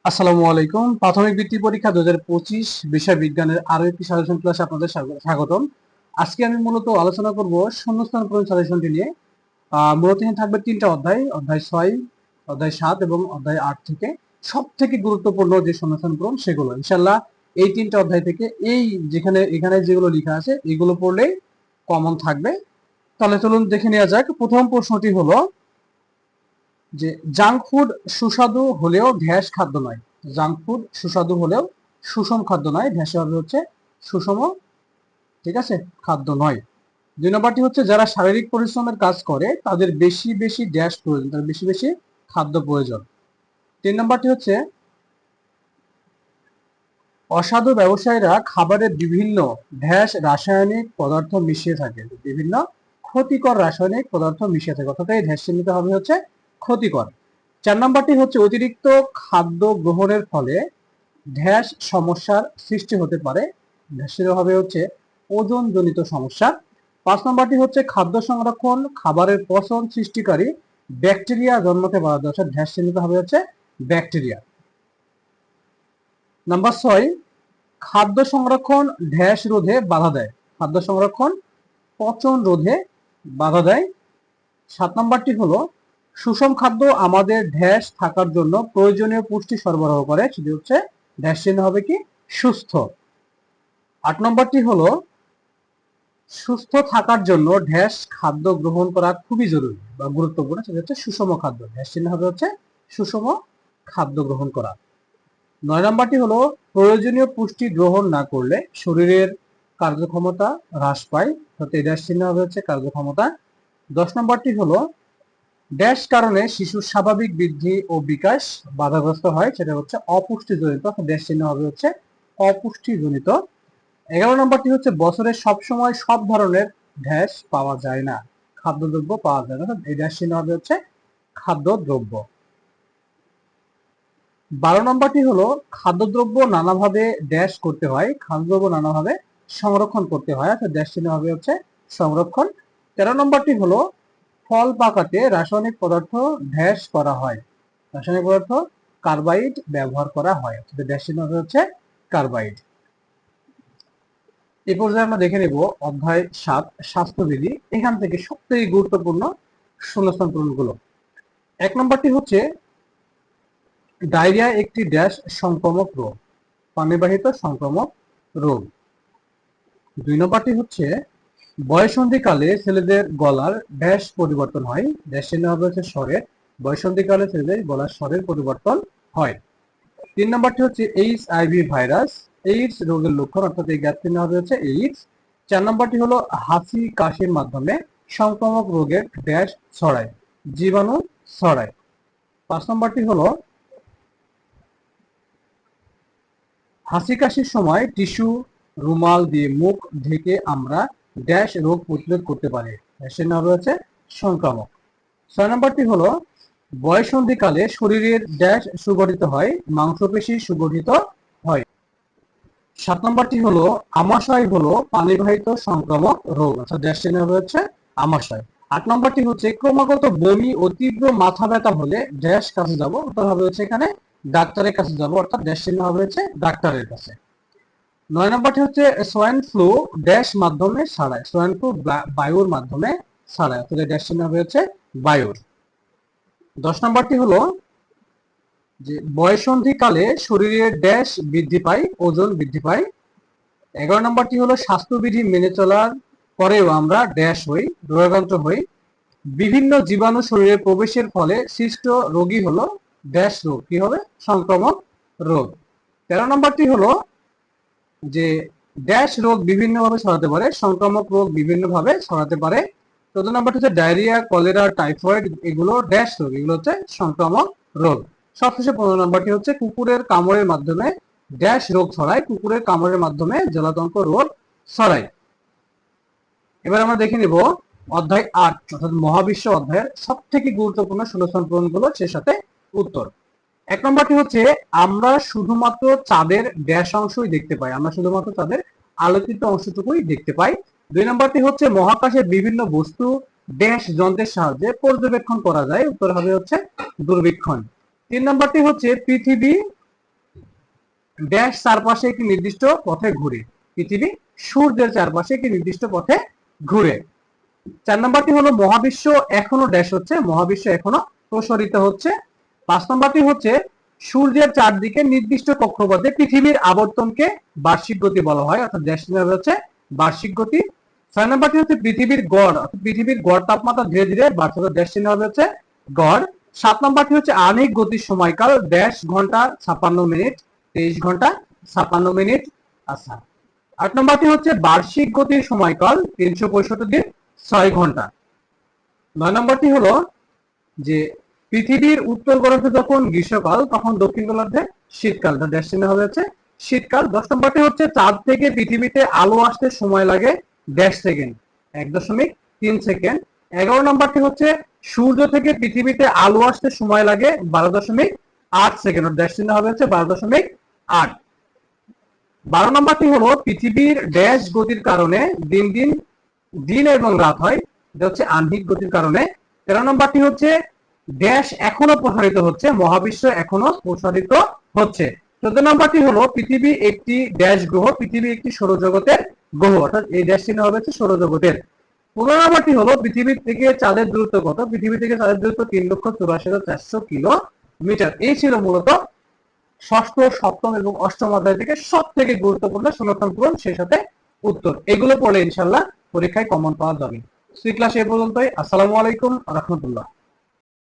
আসসালামু আলাইকুম। প্রাথমিক বৃত্তি পরীক্ষা 2025 বিষয় বিজ্ঞানের আরো একটি সাজেশন ক্লাসে আপনাদের স্বাগতম। আজকে আমি মূলত আলোচনা করব শূন্যস্থান পূরণ সাজেশনটি নিয়ে। মূলত এখানে থাকবে তিনটা অধ্যায়, অধ্যায় 6, অধ্যায় 7 এবং অধ্যায় 8 থেকে সবথেকে গুরুত্বপূর্ণ যে শূন্যস্থান পূরণ সেগুলো ইনশাআল্লাহ এই তিনটা অধ্যায় থেকে এখানে যেগুলো লেখা আছে এগুলো পড়লেই কমন থাকবে। তাহলে চলুন দেখে নেওয়া যাক। প্রথম প্রশ্নটি হলো যে জাঙ্ক ফুড সুস্বাদু হলেও ভ্যাস খাদ্য নয়। জাঙ্ক ফুড সুস্বাদু হলেও সুষম খাদ্য নয়, ভ্যাসে হবে হচ্ছে সুষম, ঠিক আছে, খাদ্য নয়। দুই নম্বরটি হচ্ছে যারা শারীরিক পরিশ্রমের কাজ করে তাদের বেশি বেশি ড্যাশ প্রয়োজন, তাদের বেশি বেশি খাদ্য প্রয়োজন। তিন নম্বরটি হচ্ছে অসাধু ব্যবসায়ীরা খাবারে বিভিন্ন ভ্যাস রাসায়নিক পদার্থ মিশিয়ে থাকে, বিভিন্ন ক্ষতিকর রাসায়নিক পদার্থ মিশিয়ে থাকে, অর্থাৎ এই ভ্যাস চিহ্নিত হবে হচ্ছে ক্ষতিকর। চার নম্বরটি হচ্ছে অতিরিক্ত খাদ্য গ্রহণের ফলে গ্যাস সমস্যার সৃষ্টি হতে পারে, গ্যাসের হবে হচ্ছে ওজনজনিত সমস্যা। পাঁচ নম্বরটি হচ্ছে খাদ্য সংরক্ষণ খাবারের পচন সৃষ্টিকারী ব্যাকটেরিয়া জন্মাতে বাধা দেয়, অর্থাৎ গ্যাস চিহ্নিত হবে হচ্ছে ব্যাকটেরিয়া। নাম্বার 6 খাদ্য সংরক্ষণ গ্যাস রোধে বাধা দেয়, খাদ্য সংরক্ষণ পচন রোধে বাধা দেয়। 7 নম্বরটি হলো সুষম খাদ্য আমাদের ঢ্যাস থাকার জন্য প্রয়োজনীয় পুষ্টি সরবরাহ করে, সেটি হচ্ছে ঢ্যাস চিহ্ন হবে কি সুস্থ। 8 নম্বরটি হলো সুস্থ থাকার জন্য ঢ্যাস খাদ্য গ্রহণ করা খুবই জরুরি বা গুরুত্বপূর্ণ, সেটা হচ্ছে সুষম খাদ্য, ঢ্যাস চিহ্ন হবে হচ্ছে সুষম খাদ্য গ্রহণ করা। 9 নম্বরটি হলো প্রয়োজনীয় পুষ্টি গ্রহণ না করলে শরীরের কার্যক্ষমতা হ্রাস পায়, অর্থাৎ এই ঢ্যাস চিহ্ন হবে হচ্ছে কার্যক্ষমতা। 10 নম্বরটি হলো ড্যাশ কারণে শিশুর স্বাভাবিক বৃদ্ধি ও বিকাশ বাধাগ্রস্ত হয়, সেটা হচ্ছে অপুষ্টিজনিত, ড্যাশ চিহ্ন হবে হচ্ছে অপুষ্টিজনিত। 11 নম্বরটি হচ্ছে বছরের সব সময় সব ধরনের ড্যাশ পাওয়া যায় না, খাদ্যদ্রব্য পাওয়া যায় না, এই ড্যাশ চিহ্ন হবে হচ্ছে খাদ্যদ্রব্য। 12 নম্বরটি হলো খাদ্যদ্রব্য নানাভাবে ড্যাশ করতে হয়, খাদ্যদ্রব্য নানাভাবে সংরক্ষণ করতে হয়, অর্থাৎ ড্যাশ চিহ্ন হবে হচ্ছে সংরক্ষণ। 13 নম্বরটি হলো ফল পাকাতে রাসায়নিক পদার্থ ড্যাশ করা হয়, রাসায়নিক পদার্থ কার্বাইড ব্যবহার করা হয়, ড্যাশ চিহ্ন হবে হচ্ছে কার্বাইড। এই পর্যায়ে আমরা দেখে নেব অধ্যায় 7 স্বাস্থ্যবিধি। এখান থেকে সবথেকে গুরুত্বপূর্ণ শূন্যস্থান পূরণগুলো। 1 নম্বরটি হচ্ছে ডায়রিয়া একটি ড্যাশ সংক্রামক রোগ, পানিবাহিত সংক্রামক রোগ। 2 নম্বরটি হচ্ছে বয়ঃসন্ধিকালে ছেলেদের গলার ড্যাশ পরিবর্তন হয়, ড্যাশ চিহ্ন হবে হচ্ছে স্বরের, বয়ঃসন্ধিকালে ছেলেদের গলার স্বরের পরিবর্তন হয়। 3 নম্বরটি হচ্ছে এইচআইভি ভাইরাস এইডস রোগের লক্ষণ, অর্থাৎ এই গ্যাপ চিহ্ন হবে হচ্ছে এইডস। 4 নম্বরটি হলো হাসি কাশির মাধ্যমে সংক্রামক রোগের ড্যাশ ছড়ায়, জীবাণু ছড়ায়। 5 নম্বরটি হলো হাসি কাশির সময় টিস্যু রুমাল দিয়ে মুখ ঢেকে আমরা ড্যাশ রোগ প্রতিরোধ করতে পারি, ড্যাশ চিহ্ন হবে হচ্ছে সংক্রামক। 6 নম্বরটি হলো বয়ঃসন্ধিকালে শরীরের ড্যাশ সুগঠিত হয়, মাংসপেশি সুগঠিত হয়। 7 নম্বরটি হলো আমাশয় হলো পানিবাহিত সংক্রামক রোগ, অর্থাৎ ড্যাশ চিহ্ন হবে হচ্ছে আমাশয়। 8 নম্বরটি হচ্ছে ক্রমাগত বমি ও তীব্র মাথা ব্যথা হলে ড্যাশ কাছে যাব, অর্থাৎ হবে হচ্ছে এখানে ডাক্তারের কাছে যাব, অর্থাৎ ড্যাশ চিহ্ন হবে হচ্ছে ডাক্তারের কাছে। 9 নম্বরটি হচ্ছে সোয়াইন ফ্লু ড্যাশ মাধ্যমে ছড়ায়, সোয়াইন ফ্লু বায়ুর মাধ্যমে ছড়ায়, অর্থাৎ ড্যাশ চিহ্ন হবে হচ্ছে বায়ুর। 10 নম্বরটি হলো যে বয়ঃসন্ধিকালে শরীরের ড্যাশ বৃদ্ধি পায়, ওজন বৃদ্ধি পায়। 11 নম্বরটি হলো স্বাস্থ্যবিধি মেনে চলার পরেও আমরা ড্যাশ হই, রোগাক্রান্ত হই, বিভিন্ন জীবাণু শরীরে প্রবেশের ফলে সৃষ্ট রোগী হলো ড্যাশ রোগ, কি হবে সংক্রামক রোগ। 13 নম্বরটি হলো যে ড্যাশ রোগ বিভিন্নভাবে ছড়াতে পারে, সংক্রামক রোগ বিভিন্নভাবে ছড়াতে পারে। 14 নম্বরটি হচ্ছে ডায়রিয়া, কলেরা, টাইফয়েড, এগুলো ড্যাশ রোগ, এগুলো হচ্ছে সংক্রামক রোগ। সবশেষে 15 নম্বরটি হচ্ছে কুকুরের কামড়ের মাধ্যমে ড্যাশ রোগ ছড়ায়, কুকুরের কামড়ের মাধ্যমে জলাতঙ্ক রোগ ছড়ায়। এবার আমরা দেখে নিব অধ্যায় 8 অর্থাৎ মহাবিশ্ব অধ্যায়ের সব থেকে গুরুত্বপূর্ণ শূন্যস্থান পূরণগুলো, সে সাথে উত্তর। 1 নম্বরটি হচ্ছে আমরা শুধুমাত্র চাঁদের ড্যাশ অংশই দেখতে পাই, আমরা শুধুমাত্র চাঁদের আলোকিত অংশটুকুই দেখতে পাই। 2 নম্বরটি হচ্ছে মহাকাশের বিভিন্ন বস্তু ড্যাশ যন্ত্রের সাহায্যে পর্যবেক্ষণ করা যায়, উত্তর হবে হচ্ছে দূরবীক্ষণ। 3 নম্বরটি হচ্ছে পৃথিবী ড্যাশ চারপাশে একটি নির্দিষ্ট পথে ঘুরে। পৃথিবী সূর্যের চারপাশে একটি নির্দিষ্ট পথে ঘুরে। 4 নম্বরটি হলো মহাবিশ্ব এখনো ড্যাশ হচ্ছে, মহাবিশ্ব এখনো প্রসারিত হচ্ছে। 5 নম্বরটি হচ্ছে সূর্যের চারদিকে নির্দিষ্ট কক্ষপথে পৃথিবীর আবর্তনকে বার্ষিক গতি বলা হয়, অর্থাৎ ড্যাশ হচ্ছে বার্ষিক গতি। 6 নম্বরটি হচ্ছে পৃথিবীর গড়, অর্থাৎ পৃথিবীর গড় তাপমাত্রা ধীরে ধীরে বাড়ছে, ড্যাশ চিহ্ন হবে হচ্ছে গড়। 7 নম্বরটি হচ্ছে আণবিক গতির সময়কাল, ড্যাশ ঘন্টা 56 মিনিট, 23 ঘন্টা 56 মিনিট। আচ্ছা, 8 নম্বরটি হচ্ছে বার্ষিক গতির সময়কাল 365 দিন 6 ঘন্টা। 9 নম্বরটি হলো যে পৃথিবীর উত্তর গোলার্ধে যখন গ্রীষ্মকাল তখন দক্ষিণ গোলার্ধে শীতকাল, ড্যাশ চিহ্ন হবে হচ্ছে শীতকাল। 10 নম্বরটি হচ্ছে চাঁদ থেকে পৃথিবীতে আলো আসতে সময় লাগে ড্যাশ সেকেন্ড, 1.3 সেকেন্ড। 11 নম্বরটি হচ্ছে সূর্য থেকে পৃথিবীতে আলো আসতে সময় লাগে 12.8 সেকেন্ড, ড্যাশ চিহ্ন হবে হচ্ছে 12.8। 12 নম্বরটি হলো পৃথিবীর ড্যাশ গতির কারণে দিন দিন দিন এবং রাত হয়, এটা হচ্ছে আহ্নিক গতির কারণে। 13 নম্বরটি হচ্ছে ড্যাশ এখনো প্রসারিত হচ্ছে, মহাবিশ্ব এখনো প্রসারিত হচ্ছে। 14 নম্বরটি হলো পৃথিবী একটি ড্যাশ গ্রহ, পৃথিবী একটি সৌরজগতের গ্রহ, অর্থাৎ এই ড্যাশ চিহ্ন হবে হচ্ছে সৌরজগতের। 15 নম্বরটি হলো পৃথিবী থেকে চাঁদের দূরত্ব কত, পৃথিবী থেকে চাঁদের দূরত্ব 3,84,400 কিলোমিটার। এই ছিল মূলত ষষ্ঠ, সপ্তম এবং অষ্টম অধ্যায় থেকে সব থেকে গুরুত্বপূর্ণ শূন্যস্থান পূরণ, সেই সাথে উত্তর। এগুলো পড়লে ইনশাল্লাহ পরীক্ষায় কমন পাওয়া যাবে। ক্লাস এ পর্যন্তই। আসসালামু আলাইকুম রহমতুল্লাহ।